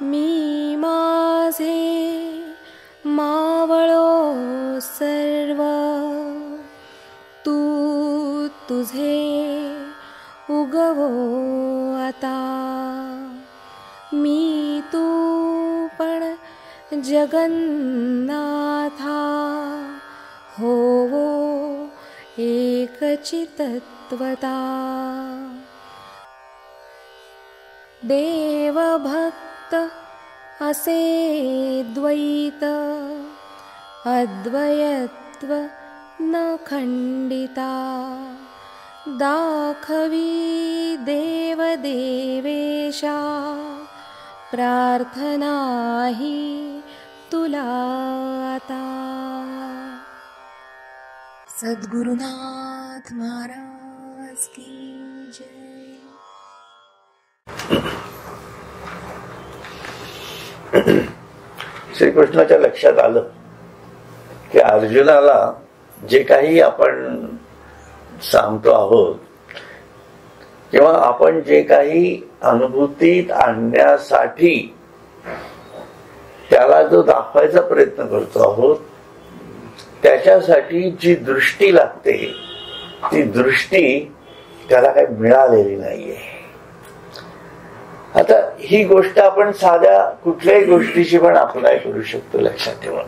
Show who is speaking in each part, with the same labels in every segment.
Speaker 1: मी माझे मावळो सर्व, तू तुझे उगवो आता. मी तू पण जगन्नाथा, होवो एकचितत्वता. देवभक्त असे द्वैत, अद्वयत्व न खंडिता. दाखवी देवदेवेशा, प्रार्थना ही तुला आता. सद्गुरुनाथ महाराज की जय.
Speaker 2: श्रीकृष्णाच्या लक्षात आलं की अर्जुनाला जे काही आपण सांगतो आहोत किंवा आपण जे काही अनुभूतीत आणण्यासाठी त्याला जो दाखवायचा प्रयत्न करतो आहोत, त्याच्यासाठी जी दृष्टी लागते ती दृष्टी त्याला काही मिळालेली नाहीये. आता ही गोष्ट आपण साध्या कुठल्याही गोष्टीशी पण अप्लाय करू शकतो. लक्षात ठेवा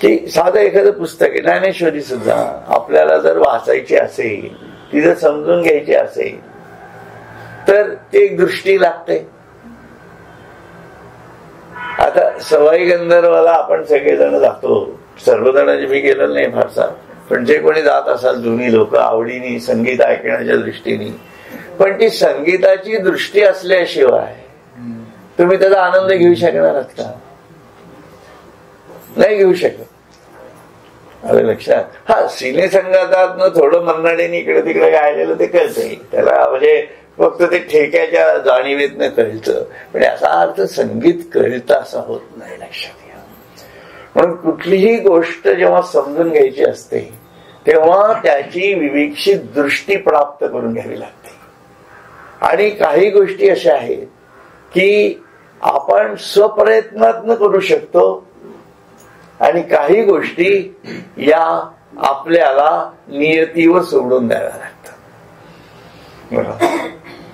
Speaker 2: की साधं एखादं पुस्तक आहे, ज्ञानेश्वरी सुद्धा आपल्याला जर वाचायची असेल, ती जर समजून घ्यायची असेल तर ती एक दृष्टी लागते. आता सवाई गंधर्वाला आपण सगळेजण जातो, सर्वजण मी गेलेलो नाही फारसा, पण जे कोणी जात असाल तुम्ही लोक आवडीने संगीत ऐकण्याच्या दृष्टीने, पण ती संगीताची दृष्टी असल्याशिवाय तुम्ही त्याचा आनंद घेऊ शकणार आहात का? नाही घेऊ शकत. आलं लक्षात? हा, सिने संगीतातनं थोडं मन्नाडीने इकडे तिकडे गायलेलं ते कळतंय त्याला, म्हणजे फक्त ते ठेक्याच्या जाणीवेतनं कळतं, पण याचा अर्थ संगीत कळतं असा होत नाही. लक्षात घ्या. म्हणून कुठलीही गोष्ट जेव्हा समजून घ्यायची असते तेव्हा त्याची विवेक्षित दृष्टी प्राप्त करून घ्यावी लागते. आणि काही गोष्टी अशा आहेत की आपण स्वप्रयत्नातनं करू शकतो आणि काही गोष्टी या आपल्याला नियतीवर सोडून द्याव्या लागतात.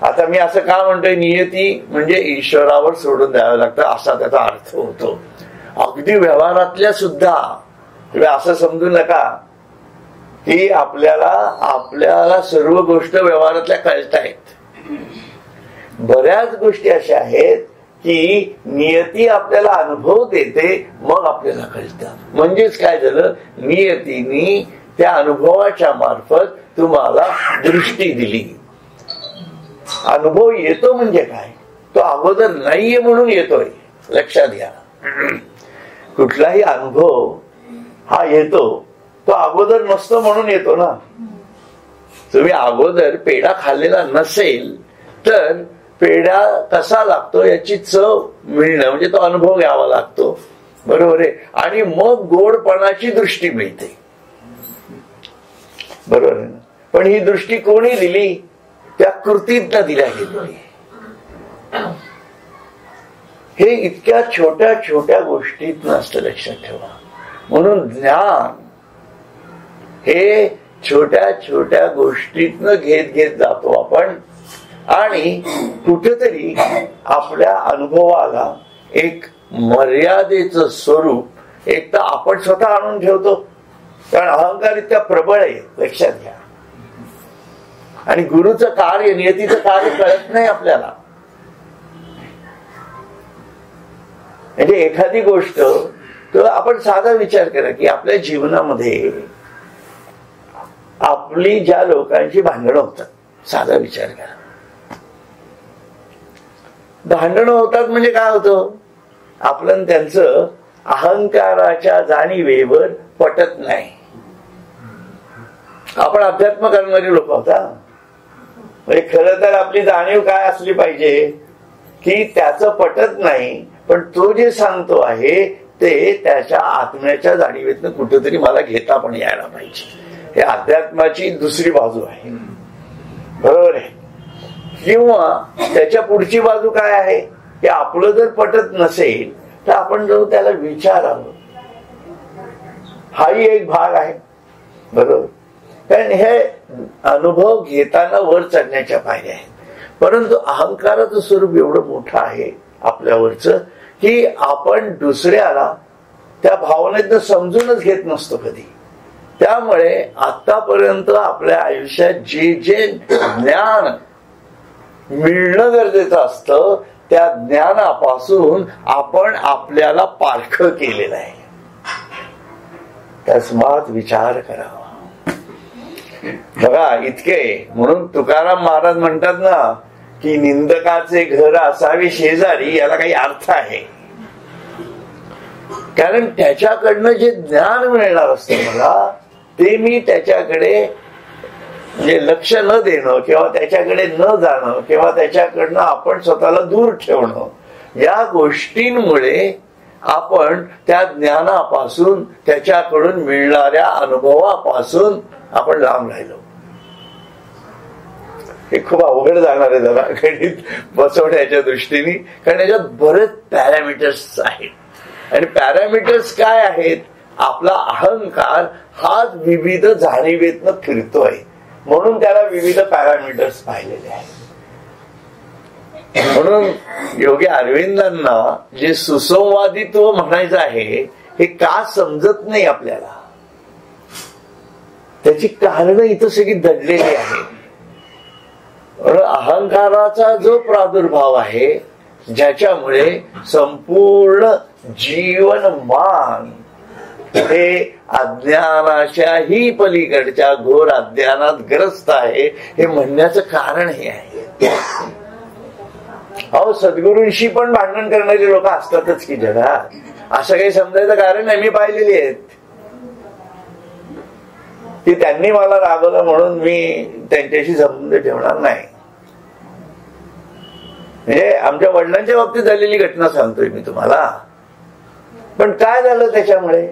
Speaker 2: आता मी असं का म्हणतोय, नियती म्हणजे ईश्वरावर सोडून द्यावं लागतं असा त्याचा अर्थ होतो. अगदी व्यवहारातल्या सुद्धा तुम्ही असं समजू नका की आपल्याला सर्व गोष्ट व्यवहारातल्या कळतायत. बऱ्याच गोष्टी अशा आहेत की नियती आपल्याला अनुभव देते, मग आपल्याला कळतं. म्हणजेच काय झालं, नियतीने त्या अनुभवाच्या मार्फत तुम्हाला दृष्टी दिली. अनुभव येतो म्हणजे काय, तो अगोदर नाहीये म्हणून येतोय. लक्षात घ्या, कुठलाही अनुभव हा येतो तो अगोदर नसतो म्हणून येतो ना. तुम्ही अगोदर पेढा खाल्लेला नसेल तर पेढा कसा लागतो याची चव मिळणं म्हणजे तो अनुभव घ्यावा लागतो. बरोबर आहे. आणि मग गोडपणाची दृष्टी मिळते. बरोबर आहे ना. पण ही दृष्टी कोणी दिली, त्या कृतीतनं दिल्या गेली. हे इतक्या छोट्या छोट्या गोष्टीत असतं. लक्षात ठेवा. म्हणून ज्ञान हे छोट्या छोट्या गोष्टीतनं घेत घेत जातो आपण आणि कुठेतरी आपल्या अनुभवाला एक मर्यादेचं स्वरूप एक तर आपण स्वतः आणून ठेवतो, कारण अहंकार इतका प्रबळ आहे. लक्षात घ्या. आणि गुरुचं कार्य, नियतीचं कार्य कळत नाही आपल्याला. म्हणजे एखादी गोष्ट तर आपण साधा विचार करा की आपल्या जीवनामध्ये आपली ज्या लोकांची भांडणं होतात, साधा विचार करा. भांडणं होतात म्हणजे काय होतं, आपलं त्यांचं अहंकाराच्या जाणीवेवर पटत नाही. आपण अध्यात्म करणारी लोक होता. म्हणजे खरं तर आपली जाणीव काय असली पाहिजे की त्याचं पटत नाही, पण तो जे सांगतो आहे ते त्याच्या आत्म्याच्या जाणीवेतनं कुठेतरी मला घेता पण यायला पाहिजे. हे अध्यात्माची दुसरी बाजू आहे. बरोबर आहे. किंवा त्याच्या पुढची बाजू काय आहे की आपलं जर पटत नसेल तर आपण जाऊन त्याला विचारावं, हाही एक भाग आहे. बरोबर, कारण हे अनुभव घेताना वर चढण्याच्या पायऱ्या आहेत. परंतु अहंकाराचं स्वरूप एवढं मोठं आहे आपल्यावरचं की आपण दुसऱ्याला त्या भावनेतनं समजूनच घेत नसतो कधी. त्यामुळे आतापर्यंत आपल्या आयुष्यात जे जे ज्ञान मिळणं गरजेचं असतं त्या ज्ञानापासून आपण आपल्याला पारखं केलेलं आहे. तस्मात विचार करावा. बघा इतके म्हणून तुकाराम महाराज म्हणतात ना की निंदकाचे घर असावे शेजारी, याला काही अर्थ आहे. कारण त्याच्याकडनं जे ज्ञान मिळणार असतं मला ते मी त्याच्याकडे म्हणजे लक्ष न देणं किंवा त्याच्याकडे न जाणं किंवा त्याच्याकडनं आपण स्वतःला दूर ठेवणं, या गोष्टींमुळे आपण त्या ज्ञानापासून त्याच्याकडून मिळणाऱ्या अनुभवापासून आपण लांब राहिलो. हे खूप अवघड जाणार आहे जरा गणित बसवण्याच्या दृष्टीने, कारण याच्यात बरेच पॅरामीटर्स आहेत. आणि पॅरामीटर्स काय आहेत? आपला अहंकार हाच विविध जाणीवेतनं फिरतोय म्हणून त्याला विविध पॅरामीटर्स पाहिलेले आहेत. म्हणून योगी अरविंदांना जे सुसंवादित्व म्हणायचं आहे हे का समजत नाही आपल्याला, त्याची कारण इथं सगळी दडलेली आहेत. अहंकाराचा जो प्रादुर्भाव आहे ज्याच्यामुळे संपूर्ण जीवनमान हे अज्ञानाच्याही पलीकडच्या घोर अज्ञानात ग्रस्त आहे, हे म्हणण्याचं कारण हे आहे. अहो सद्गुरूंशी पण भांडण करणारे लोक असतातच की जगात, असं काही समजायचं कारण नाही. मी पाहिलेली आहेत की त्यांनी मला रागवलं म्हणून मी त्यांच्याशी संबंध ठेवणार नाही. म्हणजे आमच्या वडिलांच्या बाबतीत झालेली घटना सांगतोय मी तुम्हाला. पण काय झालं त्याच्यामुळे?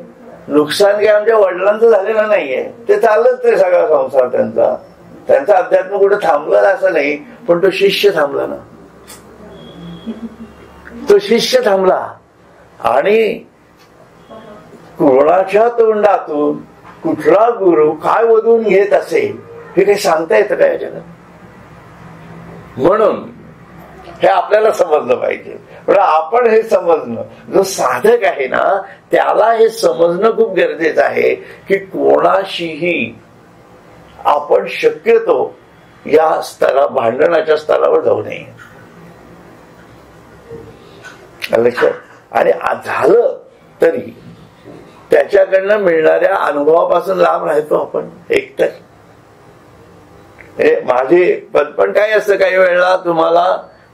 Speaker 2: नुकसान काही आमच्या वडिलांचं झालेलं नाहीये, ते चाललंच ते सगळा संसार त्यांचा अध्यात्म कुठे थांबलं असं नाही, पण तो शिष्य थांबला ना. तो शिष्य थांबला आणि कोणाच्या तोंडातून कुठला गुरु काय वधून घेत असेल हे काही सांगता येतं का या जगात? म्हणून हे आपल्याला समजलं पाहिजे. पण आपण हे समजणं, जो साधक आहे ना त्याला हे समजणं खूप गरजेचं आहे की कोणाशीही आपण शक्यतो या भांडणाच्या स्तरावर जाऊ नये. लक्षात. आणि झालं तरी त्याच्याकडनं मिळणाऱ्या अनुभवापासून लांब राहतो आपण एकतर. माझे पण काय असतं, काही वेळेला तुम्हाला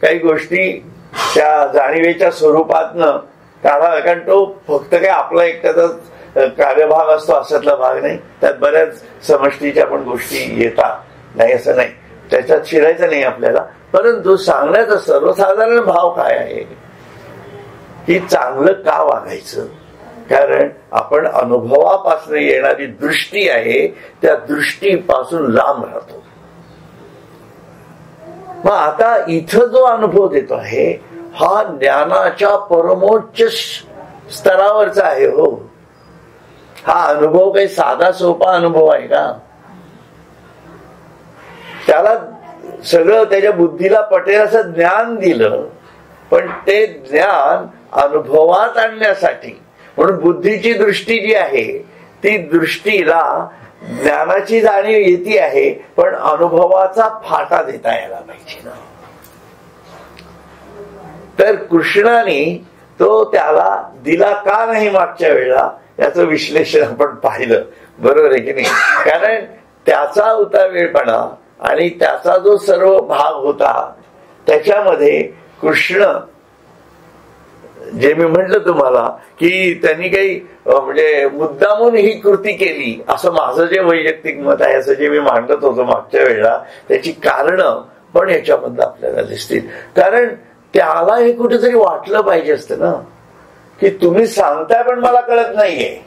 Speaker 2: काही गोष्टी त्या जाणीवेच्या स्वरूपातनं काढावा, कारण तो फक्त काय आपला एकट्याचा कार्यभाग असतो असातला भाग नाही, त्यात बऱ्याच समष्टीच्या पण गोष्टी येतात, नाही असं नाही, त्याच्यात शिरायचं नाही आपल्याला. परंतु सांगण्याचा सर्वसाधारण भाव काय आहे की चांगलं का वागायचं, कारण आपण अनुभवापासून येणारी दृष्टी आहे त्या दृष्टीपासून लांब राहतो. मग आता इथं जो अनुभव देतो आहे हा ज्ञानाच्या परमोच्च स्तरावरचा आहे. हो, हा अनुभव काही साधा सोपा अनुभव आहे का? त्याला सगळं त्याच्या बुद्धीला पटेल असं ज्ञान दिलं, पण ते ज्ञान अनुभवात आणण्यासाठी म्हणून बुद्धीची दृष्टी जी आहे ती दृष्टीला ज्ञानाची जाणीव येते आहे, पण अनुभवाचा फाटा देता यायला पाहिजे ना. तर कृष्णाने तो त्याला दिला का नाही मागच्या वेळेला याचं विश्लेषण आपण पाहिलं, बरोबर आहे की नाही? कारण त्याचा उतावेळपणा आणि त्याचा जो सर्व भाग होता त्याच्यामध्ये कृष्ण, जे मी म्हटलं तुम्हाला की त्यांनी काही म्हणजे मुद्दामून ही कृती केली असं माझं जे वैयक्तिक मत आहे, असं जे मी मांडत होतो मागच्या वेळेला, त्याची कारणं पण याच्यामधलं आपल्याला दिसतील. कारण त्याला हे कुठेतरी वाटलं पाहिजे असतं ना की तुम्ही सांगताय पण मला कळत नाहीये.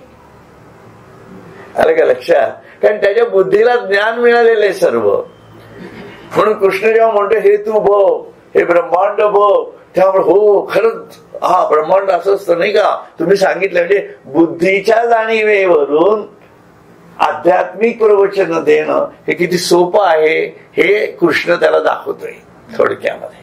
Speaker 2: आलं का लक्षात? कारण त्याच्या बुद्धीला ज्ञान मिळालेलं आहे सर्व. म्हणून कृष्ण जेव्हा म्हणतो हे तू बघ, हे ब्रह्मांड बघ, त्यामुळे हो खरंच हा ब्रह्मांड असं असतं नाही का, तुम्ही सांगितलं. म्हणजे बुद्धीच्या जाणीवेवरून आध्यात्मिक प्रवचन देणं हे किती सोपं आहे हे कृष्ण त्याला दाखवतोय थोडक्यामध्ये,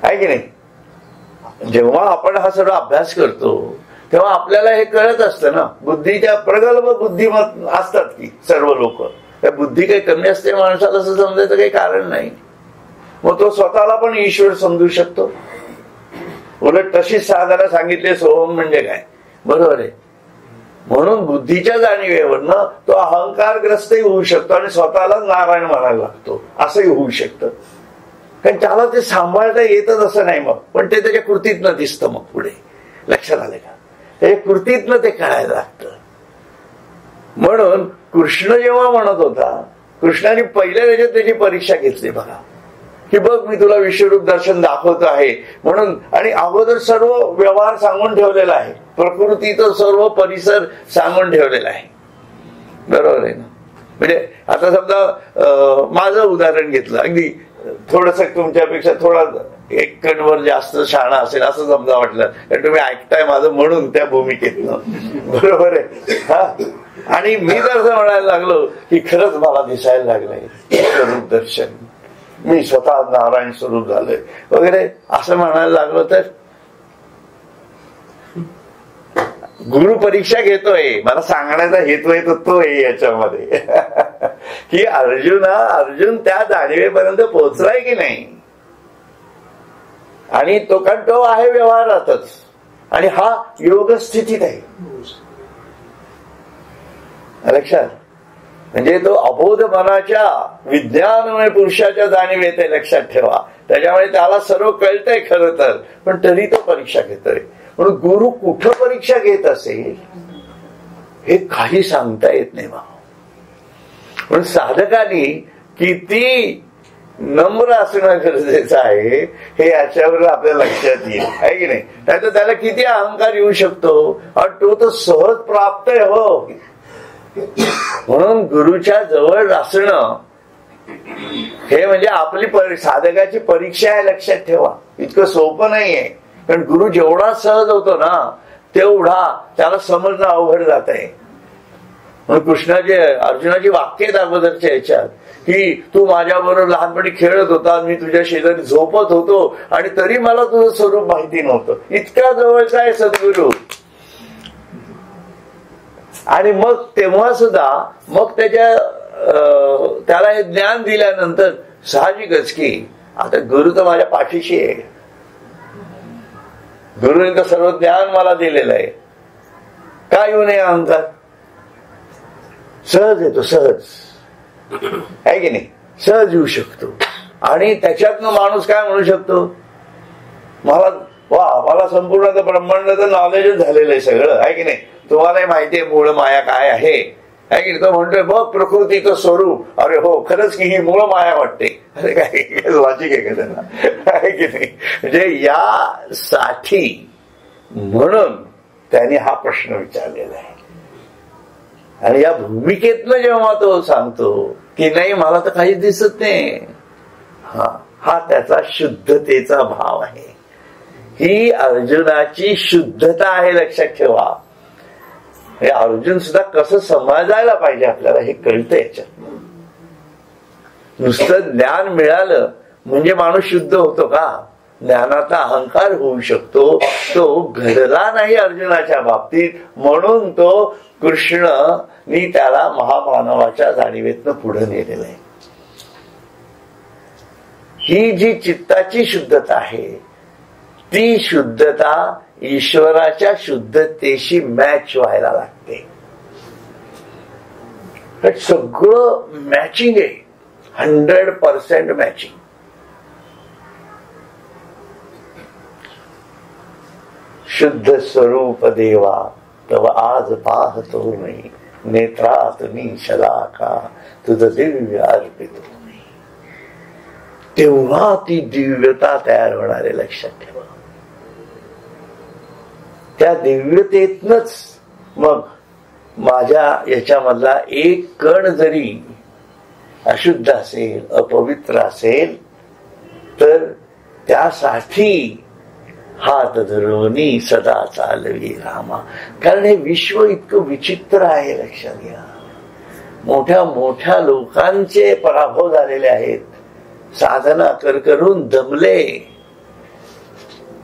Speaker 2: आहे की नाही. जेव्हा आपण हा सर्व अभ्यास करतो तेव्हा आपल्याला हे कळत असतं ना, बुद्धीच्या प्रगल्भ बुद्धिमत असतात की सर्व लोक, त्या बुद्धी काही कमी असते माणसाला असं समजायचं काही कारण नाही. मग तो स्वतःला पण ईश्वर समजू शकतो. उलट तशीच साधायला सांगितले सोहम म्हणजे काय, बरोबर आहे. म्हणून बुद्धीच्या जाणीवेवरनं तो अहंकारग्रस्तही होऊ शकतो आणि स्वतःला नारायण म्हणायला लागतो, असंही होऊ शकतं. कारण त्याला ते सांभाळता येतच असं नाही मग, पण ते त्याच्या कृतीतनं दिसतं. मग पुढे लक्षात आले का, त्याच्या कृतीतनं ते कळायला लागतं. म्हणून कृष्ण जेव्हा म्हणत होता, कृष्णाने पहिल्या त्याच्यात त्याची परीक्षा घेतली बघा, की बघ मी तुला विश्वरूप दर्शन दाखवतो आहे म्हणून. आणि अगोदर सर्व व्यवहार सांगून ठेवलेला आहे, प्रकृतीचं सर्व परिसर सांगून ठेवलेला आहे, बरोबर आहे ना. म्हणजे आता समजा माझं उदाहरण घेतलं, अगदी थोडस तुमच्यापेक्षा थोडा एक कणवर जास्त शहाणा असेल असं समजा वाटलं, कारण तुम्ही ऐकताय माझं म्हणून त्या भूमिकेतनं, बरोबर आहे. हा, आणि मी जर असं म्हणायला लागलो की खरंच मला दिसायला लागलंय स्वरूप दर्शन, मी स्वतः नारायण स्वरूप झालोय वगैरे असं म्हणायला लागलो, तर गुरु परीक्षा घेतोय. मला सांगण्याचा हेतू आहे तो आहे याच्यामध्ये की अर्जुन त्या जाणीवेपर्यंत पोहोचलाय की नाही. आणि तो कारण तो आहे व्यवहारातच, आणि हा योग स्थितीत आहे लक्षात. म्हणजे तो अबोध मनाच्या विज्ञानमय पुरुषाच्या जाणीवेत आहे, लक्षात ठेवा. त्याच्यामुळे त्याला सर्व कळतंय खरं तर, पण तरी तो परीक्षा घेतोय. म्हणून गुरु कुठं परीक्षा घेत असेल हे काही सांगता येत नाही बा. पण साधकाने किती नम्र असणं गरजेचं आहे हे याच्यावर आपल्या लक्षात येईल, आहे की नाही. त्यात त्याला किती अहंकार येऊ शकतो, आणि तो तर सहज प्राप्त आहे हो. म्हणून गुरुच्या जवळ असणं हे म्हणजे आपली साधकाची परीक्षा आहे, लक्षात ठेवा. इतकं सोपं नाहीये, कारण गुरु जेवढा सहज होतो ना तेवढा त्याला समजणं अवघड जात आहे. म्हणून अर्जुनाची वाक्य आहेत अगोदरच्या याच्यात, की तू माझ्याबरोबर लहानपणी खेळत होता, मी तुझ्या शेजारी झोपत होतो, आणि तरी मला तुझं स्वरूप माहिती नव्हतं. इतका जवळचा आहे सद्गुरु. आणि मग तेव्हा सुद्धा मग त्याला हे ज्ञान दिल्यानंतर साहजिकच की आता गुरु तर माझ्या पाठीशी आहे, गुरुने तर सर्व ज्ञान मला दिलेलं आहे, का येऊ नये अहंकार. सहज येतो, सहज आहे की नाही, सहज येऊ शकतो. आणि त्याच्यातनं माणूस काय म्हणू शकतो, मला संपूर्ण ब्रह्मांडाचं नॉलेजच झालेलं आहे सगळं, आहे की नाही. तुम्हालाही माहिती आहे मूळ माया काय आहे, आहे की नाही. तो म्हणतोय बघ प्रकृतीचं स्वरूप, अरे हो खरंच की ही मूळ माया वाटते. अरे काय लॉजिक आहे का त्यांना, आहे की नाही. म्हणजे यासाठी म्हणून त्याने हा प्रश्न विचारलेला आहे. आणि या भूमिकेतनं जेव्हा तो सांगतो की नाही मला तर काहीच दिसत नाही, हा त्याचा शुद्धतेचा भाव आहे. ही अर्जुनाची शुद्धता आहे, लक्षात ठेवा. हे अर्जुन सुद्धा कसं समजायला पाहिजे आपल्याला हे कळतं याच्यात. नुसतं ज्ञान मिळालं म्हणजे माणूस शुद्ध होतो का. ज्ञानाचा अहंकार होऊ शकतो, तो घडला नाही अर्जुनाच्या बाबतीत. म्हणून तो कृष्णनी त्याला महामानवाच्या जाणीवेतनं पुढे नेलेलं आहे. ही जी चित्ताची शुद्धता आहे ती शुद्धता ईश्वराच्या शुद्धतेशी मॅच व्हायला लागते. सगळं मॅचिंग आहे, 100% मॅचिंग. शुद्ध स्वरूप देवा तव आज पाहतो मी, नेत्रात शलाका तुझं दिव्य अर्पितो. तेव्हा ती दिव्यता तयार होणार आहे, लक्षात ठेवा. त्या दिव्यतेतनच मग माझ्या याच्यामधला एक कण जरी अशुद्ध असेल, अपवित्र असेल, तर त्यासाठी हात धरुनी सदा चालवी रामा. कारण हे विश्व इतकं विचित्र आहे, लक्षात घ्या. मोठ्या मोठ्या लोकांचे पराभव झालेले आहेत, साधना करून दमले,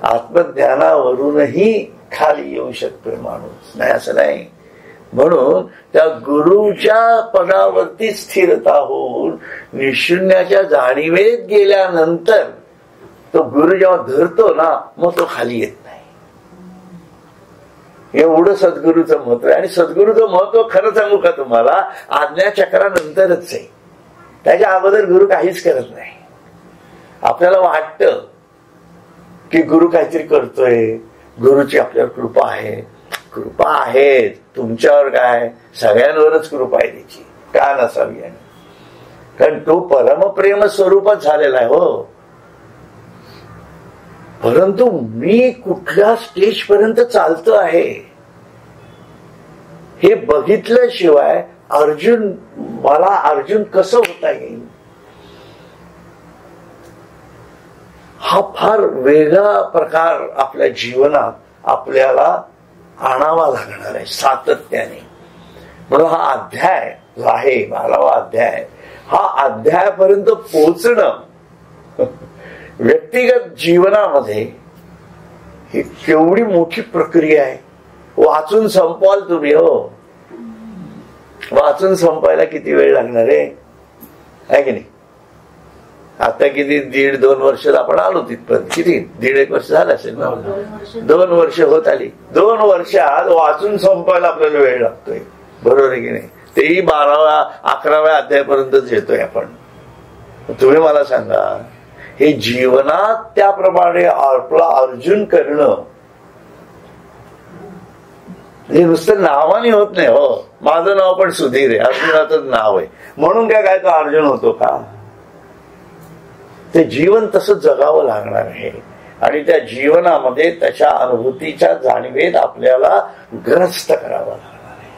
Speaker 2: आत्मज्ञानावरूनही खाली येऊ शकतोय माणूस, नाही असं नाही. म्हणून त्या गुरुच्या पदावरती स्थिरता होऊन निशून्याच्या जाणीवेत गेल्यानंतर तो गुरु जेव्हा धरतो ना, मग तो खाली येत नाही. एवढं सद्गुरूचं महत्व आहे. आणि सद्गुरूचं महत्व खरं सांगू का तुम्हाला, आज्ञाचक्रानंतरच आहे. त्याच्या अगोदर गुरु काहीच करत नाही. आपल्याला वाटतं की गुरु काहीतरी करतोय, गुरुची आपल्यावर कृपा आहे. कृपा आहे तुमच्यावर, काय सगळ्यांवरच कृपा आहे त्याची, का नसावी. कारण तो परमप्रेम स्वरूपच झालेला आहे हो. परंतु मी कुठल्या स्टेज पर्यंत चालतो आहे हे बघितल्याशिवाय मला अर्जुन कसं होता येईल, हा फार वेगळा प्रकार आपल्या जीवनात आपल्याला आणावा लागणार आहे सातत्याने. म्हणून हा अध्याय जो आहे 12वा अध्याय, हा अध्यायापर्यंत पोहोचणं व्यक्तिगत जीवनामध्ये ही केवढी मोठी प्रक्रिया आहे. वाचून संपवाल तुम्ही हो, वाचून संपायला किती वेळ लागणार आहे की नाही. आता किती 1.5-2 वर्ष आपण आलो तिथपर्यंत, किती 1.5-1 वर्ष झालं असेल ना, 2 वर्ष होत आली. 2 वर्षात वाचून संपायला आपल्याला वेळ लागतोय, बरोबर आहे की नाही. तेही 12व्या-11व्या अध्यायापर्यंतच येतोय आपण. तुम्ही मला सांगा, हे जीवनात त्याप्रमाणे आपला अर्जुन करणं हे नुसतं नावाने होत नाही हो. माझं नाव पण सुधीर आहे, अर्जुनाचं नाव आहे म्हणून काय तो अर्जुन होतो का. ते जीवन तसं जगावं लागणार आहे. आणि त्या जीवनामध्ये त्याच्या अनुभूतीच्या जाणीवेत आपल्याला ग्रस्त करावं लागणार आहे,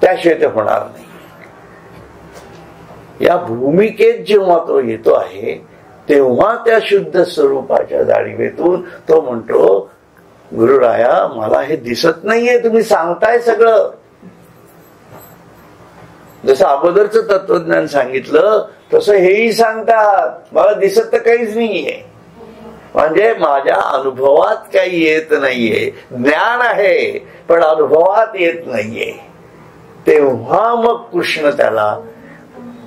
Speaker 2: त्याशिवाय ते होणार नाही. या भूमिकेत जेव्हा तो येतो आहे तेव्हा त्या शुद्ध स्वरूपाच्या जाणीवेतून तो म्हणतो, गुरुराया मला हे दिसत नाहीये, तुम्ही सांगताय सगळं. जसं अगोदरचं तत्वज्ञान सांगितलं तसं हेही सांगतात, मला दिसत तर काहीच नाहीये. म्हणजे माझ्या अनुभवात काही येत नाहीये. ज्ञान आहे पण अनुभवात येत नाहीये. तेव्हा मग कृष्ण त्याला,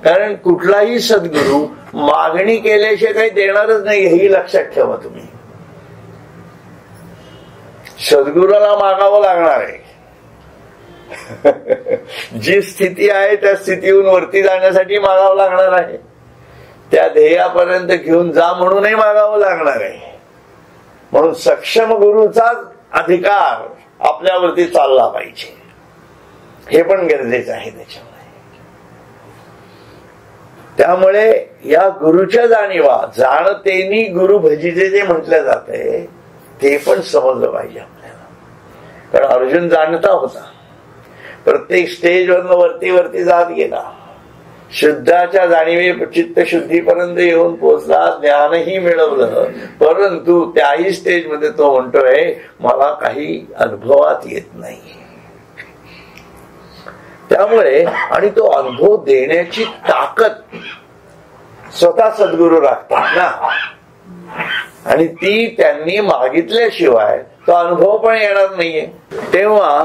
Speaker 2: कारण कुठलाही सद्गुरू मागणी केल्याशिवाय काही देणारच नाही, हेही लक्षात ठेवा तुम्ही. सद्गुरूला मागावं लागणार आहे. जी स्थिती आहे त्या स्थितीहून वरती जाण्यासाठी मागावं लागणार आहे. त्या ध्येयापर्यंत घेऊन जा म्हणूनही मागावं लागणार आहे. म्हणून सक्षम गुरुचाच अधिकार आपल्यावरती चालला पाहिजे, हे पण गरजेचं आहे त्याच्यामुळे. त्यामुळे या गुरुच्या जाणीवा, जाणतेनी गुरु भजिजे जे म्हटलं जाते ते पण समजलं पाहिजे आपल्याला. कारण अर्जुन जाणता होता, प्रत्येक स्टेजवरनं वरती जात गेला, शुद्धाच्या जाणीवे चित्त शुद्धीपर्यंत येऊन पोहोचला, ज्ञानही मिळवलं. परंतु त्याही स्टेजमध्ये तो म्हणतोय मला काही अनुभवात येत नाही. त्यामुळे आणि तो अनुभव देण्याची ताकद स्वतः सद्गुरू राखतात ना, आणि ती त्यांनी मागितल्याशिवाय तो अनुभव पण येणार नाहीये. तेव्हा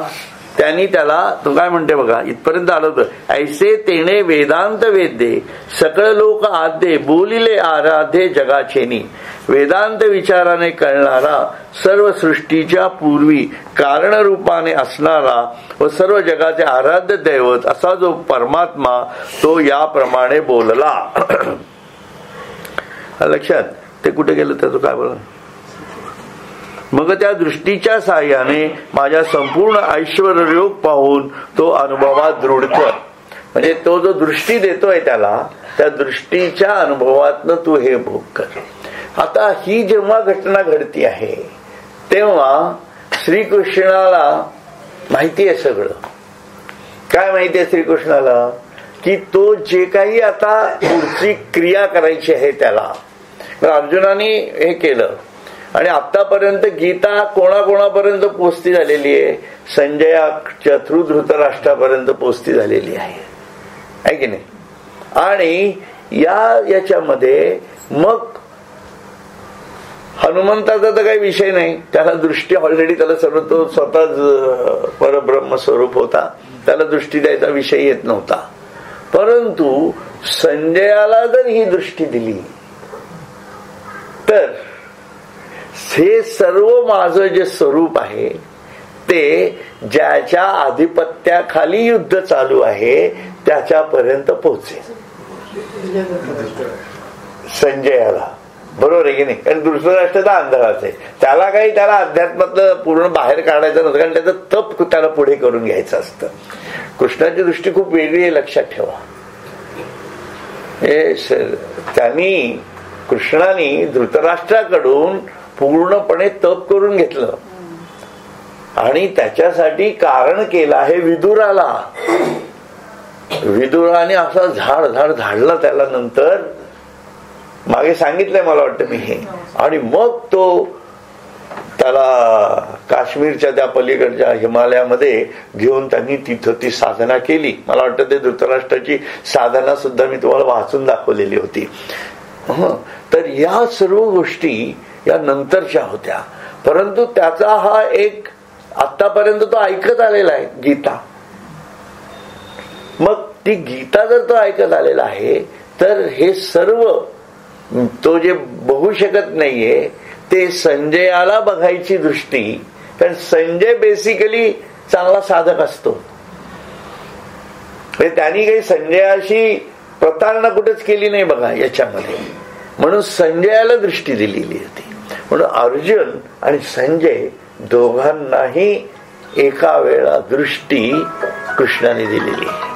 Speaker 2: त्यांनी त्याला, तो काय म्हणते बघा, इथपर्यंत आलं होतं. ऐसे तेणे वेदांत वेद्ये सकळ लोक आद्ये बोलिले आराध्ये जगाचेनी. वेदांत विचाराने कळणारा, सर्व सृष्टीच्या पूर्वी कारणरूपाने असणारा व सर्व जगाचे आराध्य दैवत असा जो परमात्मा, तो याप्रमाणे बोलला. लक्षात ते कुठे गेलं त्याचं काय बोला. मग त्या दृष्टीच्या साह्याने माझ्या संपूर्ण ऐश्वर्ययोग पाहून तो अनुभवात दृढ कर. म्हणजे तो जो दृष्टी देतोय त्याला, त्या दृष्टीच्या अनुभवातनं तू हे भोग कर. आता ही जेव्हा घटना घडती आहे तेव्हा श्रीकृष्णाला माहिती आहे सगळं. काय माहिती आहे श्रीकृष्णाला, की तो जे काही आता पुढची क्रिया करायची आहे त्याला अर्जुनाने हे केलं. आणि आतापर्यंत गीता कोणाकोणापर्यंत पोचती झालेली आहे? संजयाच्या थ्रू धृतराष्ट्रापर्यंत पोचती झालेली आहे की नाही? आणि याच्यामध्ये मग हनुमंताचा तर काही विषय नाही, त्याला दृष्टी ऑलरेडी, त्याला सर्व तो स्वतःच परब्रह्म स्वरूप होता, त्याला दृष्टी द्यायचा विषय येत नव्हता. परंतु संजयाला जर ही दृष्टी दिली तर हे सर्व माझं जे स्वरूप आहे ते ज्याच्या आधिपत्याखाली युद्ध चालू आहे त्याच्यापर्यंत पोहोचेल संजयाला. बरोबर आहे की नाही? कारण धृतराष्ट्राचा अंधाराच आहे, त्याला अध्यात्मातलं पूर्ण बाहेर काढायचं नसतं, कारण त्याचं तप त्याला पुढे करून घ्यायचं असतं. कृष्णाची दृष्टी खूप वेगळी आहे, लक्षात ठेवा. कृष्णाने धृतराष्ट्राकडून पूर्णपणे तप करून घेतलं आणि त्याच्यासाठी कारण केलं आहे विदुराला. विदुराने असा झाडला त्याला, नंतर मागे सांगितलंय मला वाटतं मी हे. आणि मग तो त्याला काश्मीरच्या त्या पलीकडच्या हिमालयामध्ये घेऊन त्यांनी तिथं ती साधना केली. मला वाटतं ते धृतराष्ट्राची साधना सुद्धा मी तुम्हाला वाचून दाखवलेली होती. तर या सर्व गोष्टी या नंतरच्या होत्या. परंतु त्याचा हा एक आतापर्यंत तो ऐकत आलेला आहे गीता. मग ती गीता जर तो ऐकत आलेला आहे तर हे सर्व तो जे बघू शकत नाहीये ते संजयाला बघायची दृष्टी. कारण संजय बेसिकली चांगला साधक असतो, त्यांनी काही संजयाशी प्रतारणा कुठेच केली नाही बघा याच्यामध्ये, म्हणून संजयाला दृष्टी दिलेली होती. म्हणून अर्जुन आणि संजय दोघांनाही एका वेळा दृष्टी कृष्णाने दिलेली आहे.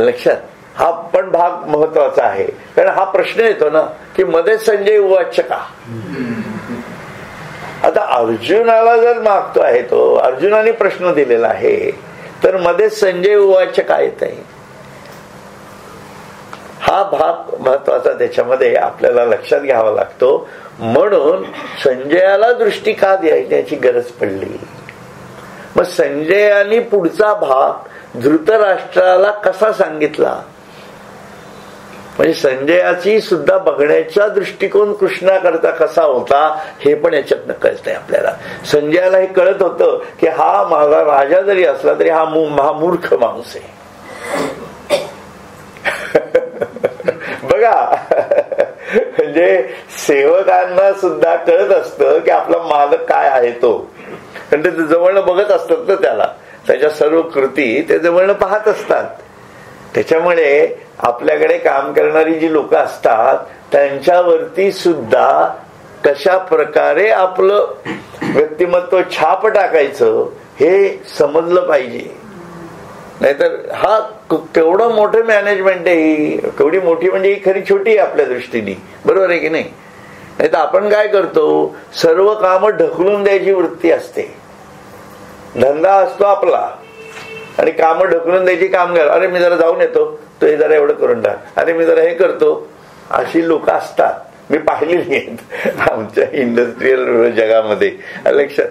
Speaker 2: लक्षात, हा पण भाग महत्वाचा आहे. कारण हा प्रश्न येतो ना की मध्ये संजय उवाच का. आता अर्जुनाला जर मागतो आहे तो, अर्जुनाने प्रश्न दिलेला आहे, तर मध्ये संजय उवाच का येत आहे, हा भाग महत्वाचा त्याच्यामध्ये आपल्याला लक्षात घ्यावा लागतो. म्हणून संजयाला दृष्टी का द्यायची गरज पडली. मग संजयाने पुढचा भाग धृतराष्ट्राला कसा सांगितला, म्हणजे संजयाची सुद्धा बघण्याचा दृष्टिकोन कृष्णाकरता कसा होता हे पण याच्यातनं कळतंय आपल्याला. संजयाला हे कळत होतं की हा माझा राजा जरी असला तरी हा मूर्ख माणूस आहे. बघा, म्हणजे सेवकांना सुद्धा कळत असतं की आपला मालक काय आहे तो, कारण ते जवळनं बघत असतात ना त्याला, त्याच्या सर्व कृती ते जवळनं पाहत असतात. त्याच्यामुळे आपल्याकडे काम करणारी जी लोक असतात त्यांच्यावरती सुद्धा कशा प्रकारे आपलं व्यक्तिमत्व छाप टाकायचं हे समजलं पाहिजे. नाहीतर हा केवढं मोठं मॅनेजमेंट आहे ही, केवढी मोठी म्हणजे ही खरी छोटी आहे आपल्या दृष्टीने, बरोबर आहे की नाही. नाहीतर आपण काय करतो, सर्व कामं ढकलून द्यायची वृत्ती असते. धंदा असतो आपला आणि कामं ढकलून द्यायची कामगार, अरे मी जरा जाऊन येतो, तो हे जरा एवढं करून टाक, अरे मी जरा हे करतो, अशी लोक असतात. मी पाहिलेली आहेत आमच्या इंडस्ट्रियल जगामध्ये, लक्षात.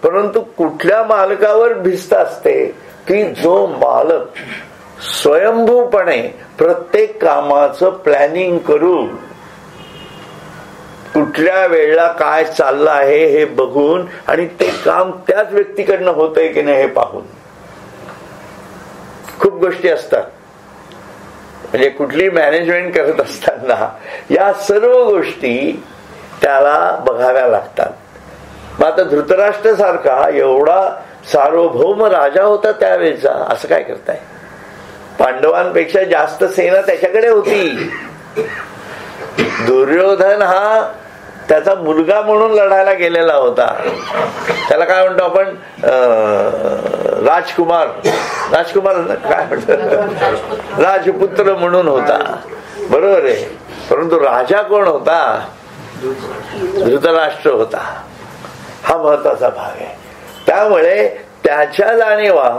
Speaker 2: परंतु कुठल्या मालकावर भिस्त असते की जो मालक स्वयंभूपणे प्रत्येक कामाचं प्लॅनिंग करून कुठल्या वेळेला काय चाललं आहे हे बघून आणि ते काम त्याच व्यक्तीकडनं होतंय की नाही हे पाहून. खूप गोष्टी असतात, म्हणजे कुठली मॅनेजमेंट करत असताना या सर्व गोष्टी त्याला बघाव्या लागतात. मग आता धृतराष्ट्र सारखा एवढा सार्वभौम राजा होता त्यावेळेचा, असं काय करताय. पांडवांपेक्षा जास्त सेना त्याच्याकडे होती. दुर्योधन हा त्याचा मुलगा म्हणून लढायला गेलेला होता. त्याला काय म्हणतो आपण, राजकुमार काय म्हणतो, राजपुत्र म्हणून होता, बरोबर आहे. परंतु राजा कोण होता, धृतराष्ट्र होता. हा महत्वाचा भाग आहे. त्यामुळे त्याच्या जाणीवा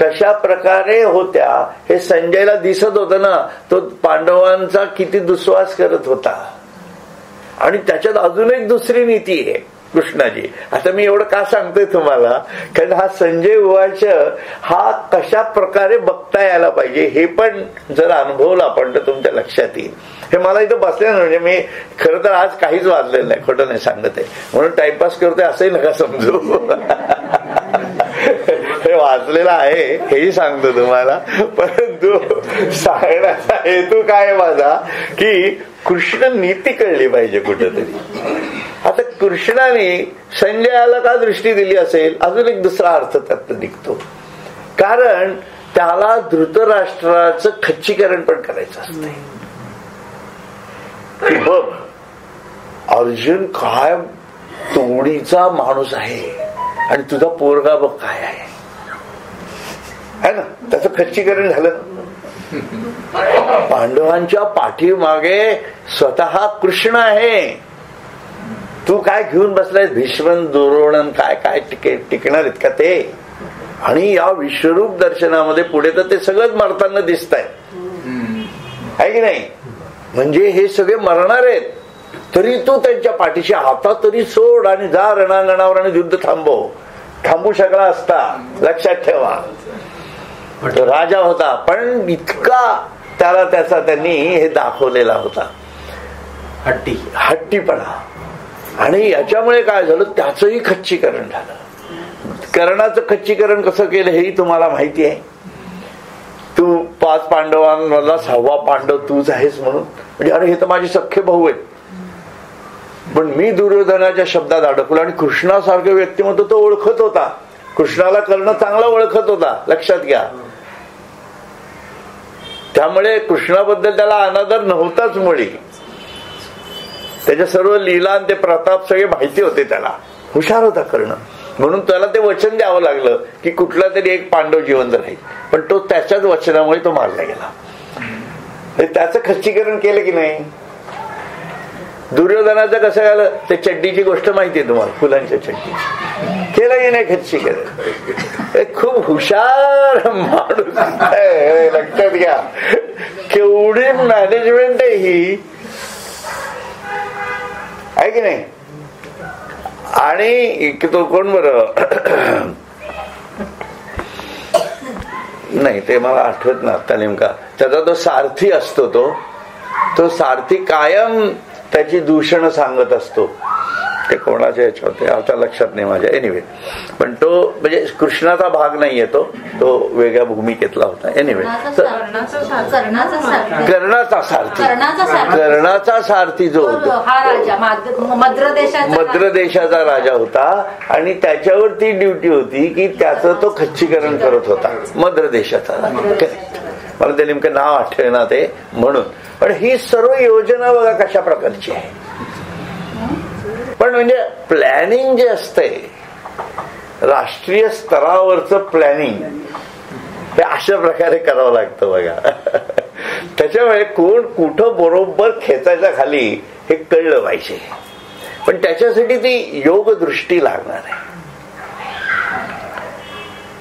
Speaker 2: कशा प्रकारे होत्या हे संजयला दिसत होतं ना. तो पांडवांचा किती दुस्वास करत होता. आणि त्याच्यात अजून एक दुसरी नीती आहे कृष्णाची. आता मी एवढं का सांगतोय तुम्हाला, कारण हा संजय उवाच हा कशा प्रकारे बघता यायला पाहिजे हे पण जर अनुभवलं आपण तर तुमच्या लक्षात येईल. हे मला इथं बसले ना, म्हणजे मी खरं तर आज काहीच वाचलेलं नाही, खोटं नाही सांगत आहे म्हणून टाइमपास करतोय असंही नका समजू. हे वाचलेलं आहे हेही सांगतो तुम्हाला. परंतु सांगण्याचा हेतू काय माझा, की कृष्ण नीती कळली पाहिजे कुठेतरी. आता कृष्णाने संजयाला का दृष्टी दिली असेल, अजून एक दुसरा अर्थ त्यात निघतो. कारण त्याला धृतराष्ट्राचं खच्चीकरण पण करायचं असतंय. बघ अर्जुन काय तोडीचा माणूस आहे आणि तुझा पोरगा बघ काय आहे ना, त्याचं खच्चीकरण झालं. पांडवांच्या पाठीमागे स्वतः कृष्ण आहे. तू काय घेऊन बसलाय भीष्मन दुरोणन काय काय टिकणार आहेत का ते. आणि या विश्वरूप दर्शनामध्ये पुढे तर ते सगळंच मरताना दिसत आहे की नाही. म्हणजे हे सगळे मरणार आहेत, तरी तू त्यांच्या पाठीशी आता तरी सोड आणि जा रणांगणावर आणि युद्ध थांबू शकला असता. लक्षात ठेवा, राजा होता पण इतका त्याला त्यांनी हे दाखवलेला होता हट्टीपणा. आणि याच्यामुळे काय झालं, त्याचंही खच्चीकरण झालं. कर्णाचं खच्चीकरण कसं केलं हेही तुम्हाला माहिती आहे. तू 5 पांडवांमधला 6वा पांडव तूच आहेस म्हणून. म्हणजे अरे हे तर माझे सख्खे भाऊ आहेत, पण मी दुर्योधनाच्या शब्दात अडकलो. आणि कृष्णासारखे व्यक्तिमत्व तो ओळखत होता. कृष्णाला कर्ण चांगला ओळखत होता, लक्षात घ्या. त्यामुळे कृष्णाबद्दल त्याला अनादर नव्हताच मुळी. त्याच्या सर्व लीला आणि ते प्रताप सगळे माहिती होते त्याला. हुशार होता कर्ण, म्हणून त्याला ते वचन द्यावं लागलं की कुठला तरी एक पांडव जिवंत राहील. पण तो त्याच्याच वचनामुळे तो मारला गेला. त्याचं खच्चीकरण केलं की नाही. दुर्योधनाचं कसं झालं, ते चड्डीची गोष्ट माहितीये तुम्हाला, फुलांच्या चड्डी केलं की नाही खच्चीकरण. खूप हुशार माणूस आहे, लक्षात घ्या. केवढी मॅनेजमेंट आहे ही, आहे की नाही. आणि तो कोण बरं नाही ते मला आठवत ना आता नेमका. त्याचा तो सारथी असतो, तो सारथी कायम त्याची दूषण सांगत असतो. ते कोणाच्या ह्याच्यावर आता लक्षात नाही माझ्या. एनिवे, पण तो म्हणजे कृष्णाचा भाग नाहीये, तो वेगळ्या भूमिकेतला होता. एनिवे, कर्णाचा सारथी जो होता मद्र देशाचा राजा होता. आणि त्याच्यावरती ड्युटी होती की त्याचं तो खच्चीकरण करत होता, मद्र देशाचा. मला ते नेमकं नाव आठवेना ते म्हणून. पण ही सर्व योजना बघा कशा प्रकारची आहे. पण म्हणजे प्लॅनिंग जे असतंय, राष्ट्रीय स्तरावरचं प्लॅनिंग, हे अशा प्रकारे करावं लागतं बघा. त्याच्यामुळे कोण कुठं बरोबर खेचायचा खाली हे कळलं पाहिजे. पण त्याच्यासाठी ती योगदृष्टी लागणार आहे.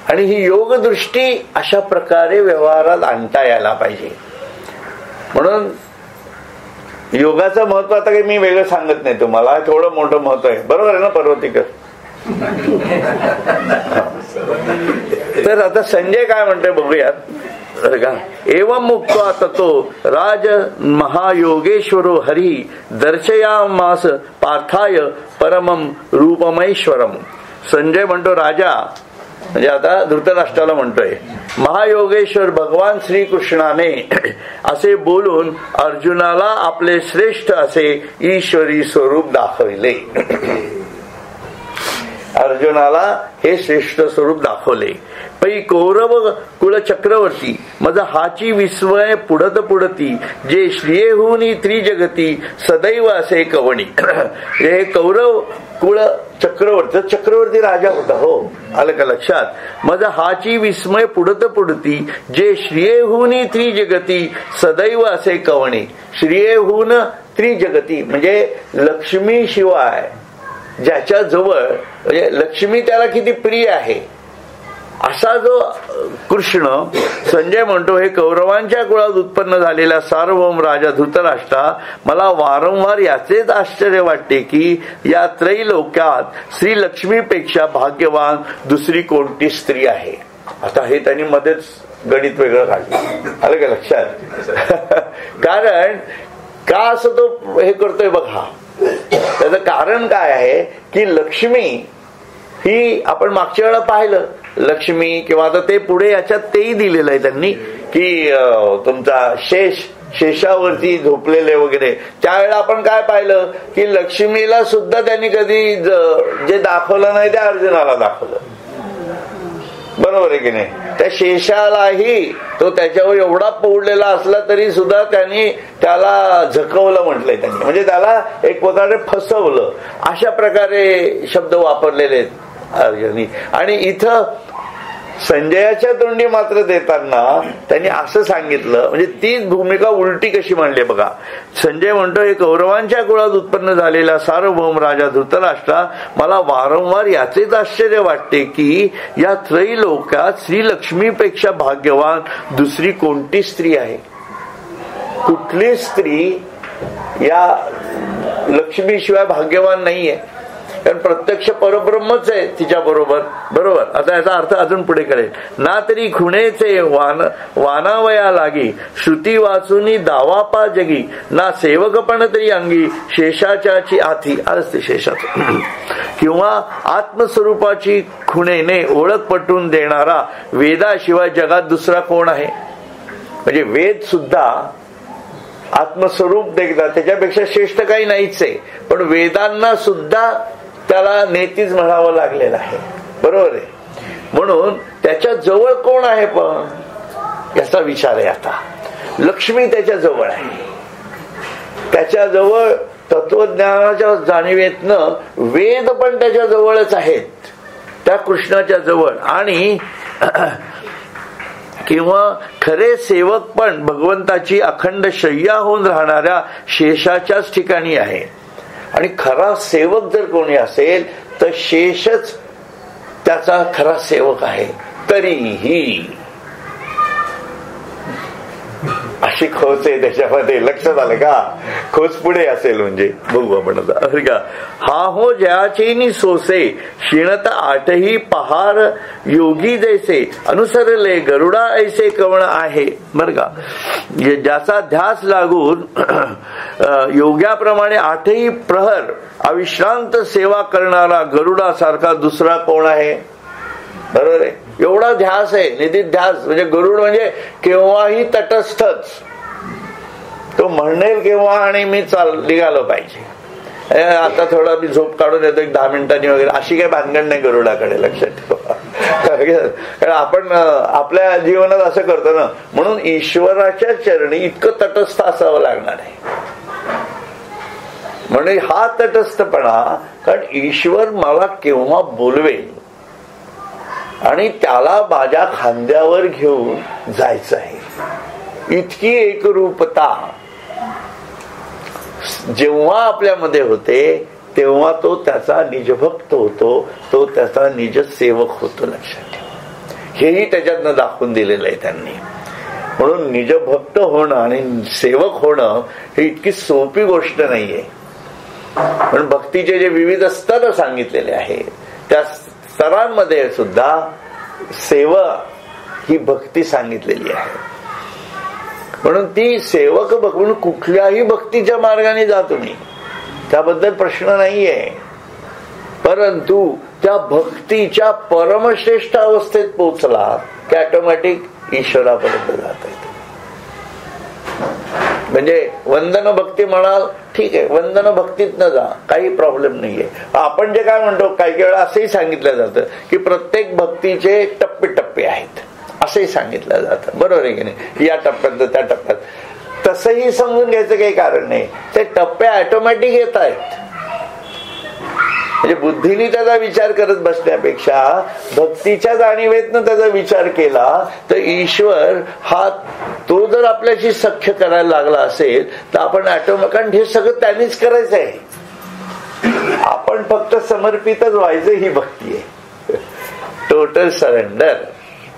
Speaker 2: आणि ही योगदृष्टी अशा प्रकारे व्यवहारात आणता यायला पाहिजे. म्हणून योगाचं महत्व आता काही मी वेगळं सांगत नाही तुम्हाला, थोडं मोठं महत्व आहे. बरोबर आहे ना पर्वतीकर. तर आता संजय काय म्हणतोय बघूयात. एवं मुक्त्वा ततो राज महायोगेश्वरो हरी दर्शयामास पार्थाय परमं रूपमैश्वरम. संजय म्हणतो राजा, म्हणजे आता धृतराष्ट्राला म्हणतोय, महायोगेश्वर भगवान श्रीकृष्णाने असे बोलून अर्जुनाला आपले श्रेष्ठ असे ईश्वरी स्वरूप दाखविले. अर्जुनाला हे श्रेष्ठ स्वरूप दाखवले. पै कौरव कुल चक्रवर्ती मज हाची विस्मय पुढत पुढती जे श्रियेहुनी त्रिजगती सदैव असे कवणी. हे कौरव कुळ चक्रवर्ती राजा होता. हो, आलं का लक्षात. मज हाची विस्मय पुढत पुढती जे श्रियेहुनी त्रिजगती सदैव असे कवणी. श्रियेहून त्रिजगती म्हणजे लक्ष्मी शिवाय ज्याच्या जवळ, म्हणजे लक्ष्मी त्याला किती प्रिय आहे असा जो कृष्ण, संजय म्हणतो, हे कौरवांच्या कुळात उत्पन्न झालेला सार्वभौम राजा धृतराष्ट्रा, मला वारंवार याचेच आश्चर्य वाटते की या त्रैलोक्यात श्री लक्ष्मीपेक्षा भाग्यवान दुसरी कोणती स्त्री आहे. आता हे त्यांनी मध्येच गणित वेगळं काढलं, आलं का लक्षात? कारण का असं तो हे करतोय बघा, त्याचं कारण काय आहे की लक्ष्मी ही आपण मागच्या वेळेला पाहिलं, लक्ष्मी किंवा आता ते पुढे याच्यात तेही दिलेलं आहे त्यांनी की तुमचा शेषावरती झोपलेले वगैरे, त्यावेळेला आपण काय पाहिलं की लक्ष्मीला सुद्धा त्यांनी कधी जे दाखवलं नाही ते अर्जुनाला दाखवलं, बरोबर आहे की नाही? त्या शेषालाही तो त्याच्यावर एवढा पौडलेला असला तरी सुद्धा त्यांनी त्याला झकवलं म्हटलंय त्यांनी, म्हणजे त्याला एक प्रकारे फसवलं, अशा प्रकारे शब्द वापरलेले आहेत अर्जुनी. आणि इथं संजयाच्या तोंडी मात्र देताना त्यांनी असं सांगितलं, म्हणजे तीच भूमिका उलटी कशी मांडली बघा. संजय म्हणतो, हे कौरवांच्या कुळात उत्पन्न झालेला सार्वभौम राजा धृतराष्ट्रा, मला वारंवार याचेच आश्चर्य वाटते की या त्रैलोक्यात श्रीलक्ष्मीपेक्षा भाग्यवान दुसरी कोणती स्त्री आहे. कुठली स्त्री या लक्ष्मीशिवाय भाग्यवान नाहीये, कारण प्रत्यक्ष परब्रह्मच आहे तिच्या बरोबर, बरोबर. आता याचा अर्थ अजून पुढे कळेल. ना तरी खुणेचे वानावया लागी, श्रुती वाचुनी दावापा जगी, ना सेवकपण तरी अंगी, शेषाच्याची आथी, आज ते शेषाचं किंवा आत्मस्वरूपाची खुणेने ओळख पटवून देणारा वेदाशिवाय जगात दुसरा कोण आहे. म्हणजे वेद सुद्धा आत्मस्वरूप देखता त्याच्यापेक्षा श्रेष्ठ काही नाहीच आहे, पण वेदांना सुद्धा त्याला नेतीच म्हणावं लागलेलं आहे, बरोबर आहे. म्हणून त्याच्या जवळ कोण आहे पण याचा विचार आहे. आता लक्ष्मी त्याच्या जवळ आहे, त्याच्या जवळ तत्वज्ञानाच्या जाणीवेतनं वेद पण त्याच्या जवळच आहेत, त्या कृष्णाच्या जवळ. आणि किंवा खरे सेवक पण भगवंताची अखंड शय्या होऊन राहणाऱ्या शेषाच्याच ठिकाणी आहे. आणि खरा सेवक जर कोणी असेल तर शेषच त्याचा खरा सेवक आहे. तरीही अशी खोच आहे त्याच्यामध्ये, लक्षात आलं का? खोच पुढे असेल म्हणजे बघू आपण आता का. हा हो ज्याचेनी सोसे क्षीणत आठही पहार योगी जैसे अनुसरले गरुडा ऐसे कवण आहे, बरं का. ज्याचा ध्यास लागून योग्याप्रमाणे आठही प्रहर अविश्रांत सेवा करणारा गरुडासारखा दुसरा कोण आहे, बरोबर आहे. एवढा ध्यास आहे, निधीत ध्यास, म्हणजे गरुड म्हणजे केव्हाही तटस्थच, तो म्हणेल केव्हा आणि मी निघालो पाहिजे. आता थोडा मी झोप काढून येतो 10 मिनिटांनी वगैरे, अशी काही भानगड नाही गरुडाकडे, लक्षात ठेवा. कारण आपण आपल्या जीवनात असं करतो ना, म्हणून ईश्वराच्या चरणी इतकं तटस्थ असावं लागणार आहे. म्हणजे हा तटस्थपणा, कारण ईश्वर मला केव्हा बोलवेल आणि त्याला माझ्या खांद्यावर घेऊन जायचं आहे, इतकी एकरूपता जेव्हा आपल्यामध्ये होते तेव्हा तो त्याचा निजभक्त होतो, तो त्याचा निज सेवक होतो. लक्षात ठेवा, हेही त्याच्यातनं दाखवून दिलेलं आहे त्यांनी. म्हणून निजभक्त होणं आणि सेवक होणं ही इतकी सोपी गोष्ट नाहीये. पण भक्तीचे जे विविध स्तर सांगितलेले आहेत त्या स्तरांमध्ये सुद्धा सेवा ही भक्ती सांगितलेली आहे. म्हणून ती सेवक म्हणून कुठल्याही भक्तीच्या मार्गाने जा तुम्ही, त्याबद्दल प्रश्न नाहीये. परंतु त्या भक्तीच्या परमश्रेष्ठ अवस्थेत पोहोचला की ऑटोमॅटिक ईश्वरापर्यंत जाता येते. म्हणजे वंदन भक्ती म्हणाल, ठीक आहे, वंदन भक्तीत न जा, काही प्रॉब्लेम नाहीये. आपण जे काय म्हणतो काही वेळा असंही सांगितलं जातं की प्रत्येक भक्तीचे टप्पे आहेत, असंही सांगितलं जातं, बरोबर आहे की नाही. या टप्प्यात त्या टप्प्यात, तसंही समजून घ्यायचं काही कारण नाही. ते टप्पे ऑटोमॅटिक येत आहेत. म्हणजे बुद्धीने त्याचा विचार करत बसण्यापेक्षा भक्तीच्या जाणीवेतनं त्याचा विचार केला तर ईश्वर हा तो जर आपल्याशी सख्य करायला लागला असेल तर आपण ऑटोमॅटिक, कारण हे सगळं त्यांनीच करायचं आहे, आपण फक्त समर्पितच व्हायचं, ही भक्ती आहे. टोटल सरेंडर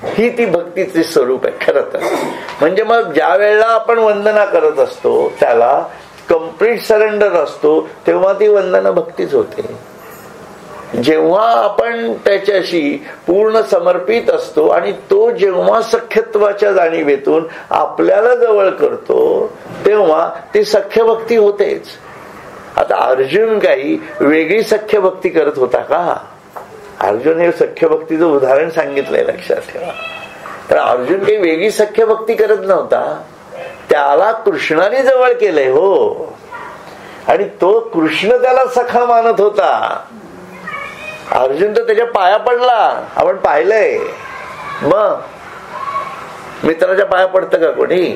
Speaker 2: ही ती भक्तीचे स्वरूप आहे खरं तर. म्हणजे मग ज्या वेळेला आपण वंदना करत असतो त्याला कम्प्लीट सरेंडर असतो, तेव्हा ती वंदना भक्तीच होते. जेव्हा आपण त्याच्याशी पूर्ण समर्पित असतो आणि तो जेव्हा सख्यत्वाच्या जाणीवेतून आपल्याला जवळ करतो तेव्हा ती सख्य भक्ती होतेच. आता अर्जुन काही वेगळी सख्य भक्ती करत होता का? अर्जुन हे सख्य भक्तीचं उदाहरण सांगितलंय, लक्षात ठेवा. तर अर्जुन काही वेगळी सख्य भक्ती करत नव्हता, त्याला कृष्णाने जवळ केलंय हो, आणि तो कृष्ण त्याला सखा मानत होता. अर्जुन तर त्याच्या पाया पडला, आपण पाहिलंय. मग मित्राच्या पाया पडतं का कोणी?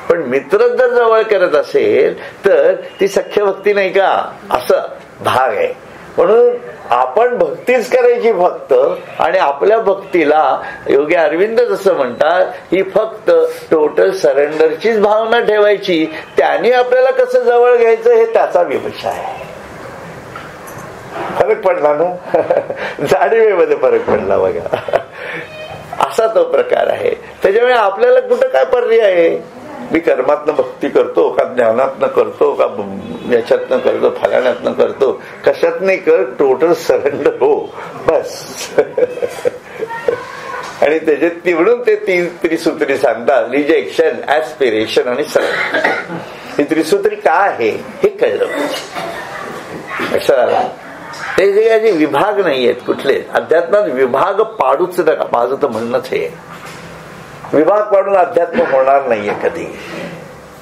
Speaker 2: पण मित्र जर जवळ करत असेल तर ती सख्य भक्ती नाही का, असं भाग आहे. म्हणून आपण भक्तीच करायची फक्त, आणि आपल्या भक्तीला योगी अरविंद जसं म्हणतात ही फक्त टोटल सरेंडरचीच भावना ठेवायची. त्याने आपल्याला कसं जवळ घ्यायचं हे त्याचा विमर्श आहे. फरक पडला ना, जाणीवेमध्ये फरक पडला बघा. असा तो प्रकार आहे. त्याच्यामुळे आपल्याला कुठं काय पर्याय आहे? मी कर्मातनं भक्ती करतो का, ज्ञानातनं करतो का, याच्यातनं करतो, फलाण्यातनं करतो, कशात नाही कर, टोटल सरेंडर हो बस. आणि त्याच्यात म्हणून ते तीन त्रिसूत्री सांगतात, रिजेक्शन, ऍस्पिरेशन आणि सरेंडर. ही त्रिसूत्री काय आहे हे कळलं लक्षात. ते जे विभाग नाहीयेत कुठले अध्यात्मात, विभाग पाडूच नका, माझं तर म्हणणंच हे. विभाग पाडून अध्यात्म होणार नाहीये कधी.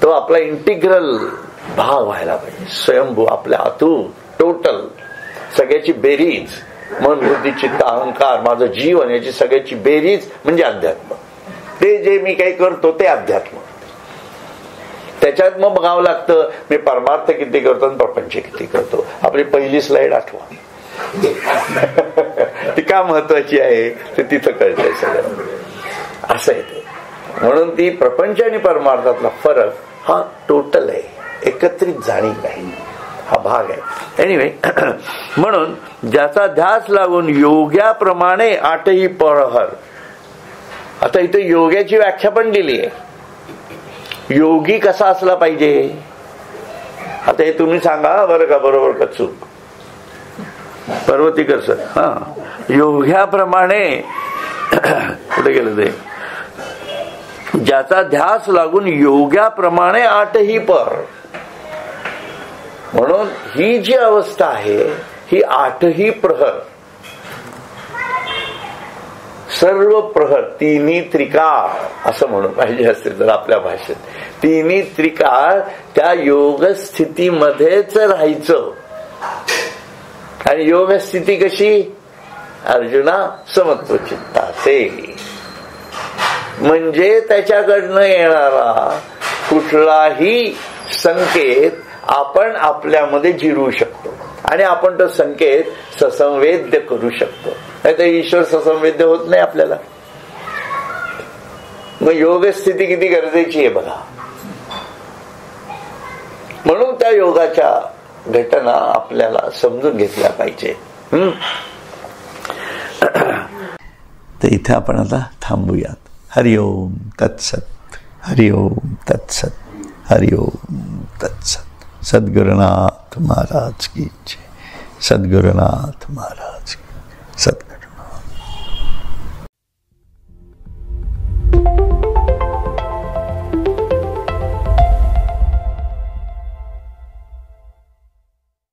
Speaker 2: तो आपला इंटिग्रल भाग व्हायला पाहिजे, स्वयंभू, आपल्या आतून टोटल सगळ्याची बेरीज, मन बुद्धी चित्त अहंकार माझं जीवन याची सगळ्याची बेरीज म्हणजे अध्यात्म. ते जे मी काही करतो ते अध्यात्म. त्याच्यात मग बघावं लागतं मी परमार्थ किती करतो आणि प्रपंच किती करतो. आपली पहिली स्लाइड आठवा, ती का महत्वाची आहे ते तिथं कळतंय सगळं. असं आहे ते. म्हणून ती प्रपंच आणि परमार्थातला फरक हा टोटल आहे, एकत्रित जाणीव आहे, हा भाग आहे. एनिवे, म्हणून ज्याचा ध्यास लागून योग्याप्रमाणे आठही प्रहर. आता इथे योग्याची व्याख्या पण दिली आहे. योगी कसा असला पाहिजे आता हे तुम्ही सांगा बरं का, बरोबर का चूक? पर्वतीकर सर, हा, योग्याप्रमाणे कुठे गेलं ते? ज्याचा ध्यास लागून योग्याप्रमाणे आठही पर. म्हणून ही जी अवस्था आहे ही आठही प्रहर, सर्व प्रहर, तिन्ही त्रिकाळ असं म्हणून पाहिजे असेल तर आपल्या भाषेत, तिन्ही त्रिकाळ त्या योग स्थितीमध्येच राहायचं. आणि योग स्थिती कशी? अर्जुना समत्व चित्ताचे. म्हणजे त्याच्याकडनं येणारा कुठलाही संकेत आपण आपल्यामध्ये जिरवू शकतो आणि आपण तो संकेत ससंवेद्य करू शकतो. नाही तर ईश्वर ससंवेद्य होत नाही आपल्याला. मग योग स्थिती किती गरजेची आहे बघा. म्हणून त्या योगाच्या घटना आपल्याला समजून घेतल्या पाहिजे. तर इथे आपण आता थांबूयात. हरिओम तत्सत, हरिओम तत्सत, हरिओम तत्सत. सद्गुरुनाथ महाराज की जय. सद्गुरुनाथ महाराज की सत.